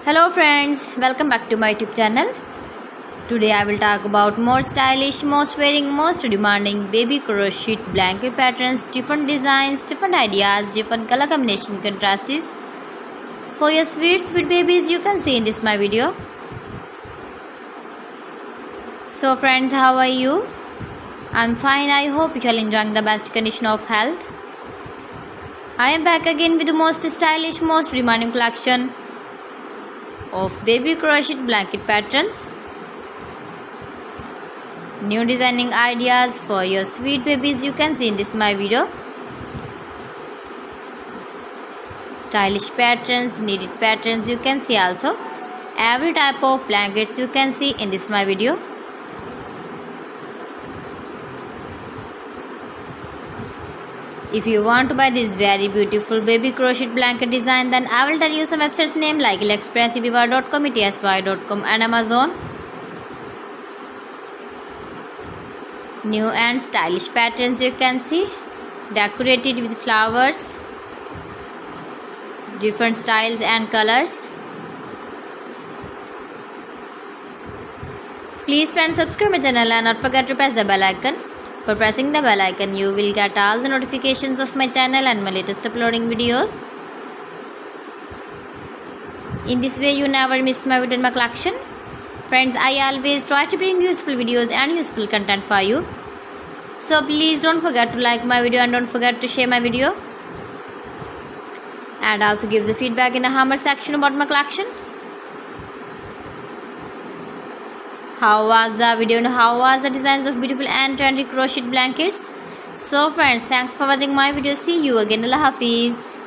Hello friends, welcome back to my YouTube channel. Today I will talk about more stylish, most wearing, most demanding baby crochet blanket patterns, different designs, different ideas, different color combination contrasts for your sweet babies you can see in this my video. So friends, how are you? I'm fine. I hope you are enjoying the best condition of health. I am back again with the most stylish, most demanding collection of baby crochet blanket patterns. New designing ideas for your sweet babies you can see in this my video. Stylish patterns, needed patterns you can see also. Every type of blankets you can see in this my video. If you want to buy this very beautiful baby crochet blanket design, then I will tell you some websites name like AliExpress, eBay.com, ETSY.com and Amazon. New and stylish patterns you can see, decorated with flowers, different styles and colors. Please friends, subscribe my channel and not forget to press the bell icon. For pressing the bell icon, you will get all the notifications of my channel and my latest uploading videos. In this way, you never miss my video in my collection. Friends, I always try to bring useful videos and useful content for you. So please don't forget to like my video and don't forget to share my video. And also give the feedback in the comment section about my collection. How was the video and how was the designs of beautiful and trendy crochet blankets? So friends, thanks for watching my video. See you again. Allah Hafiz.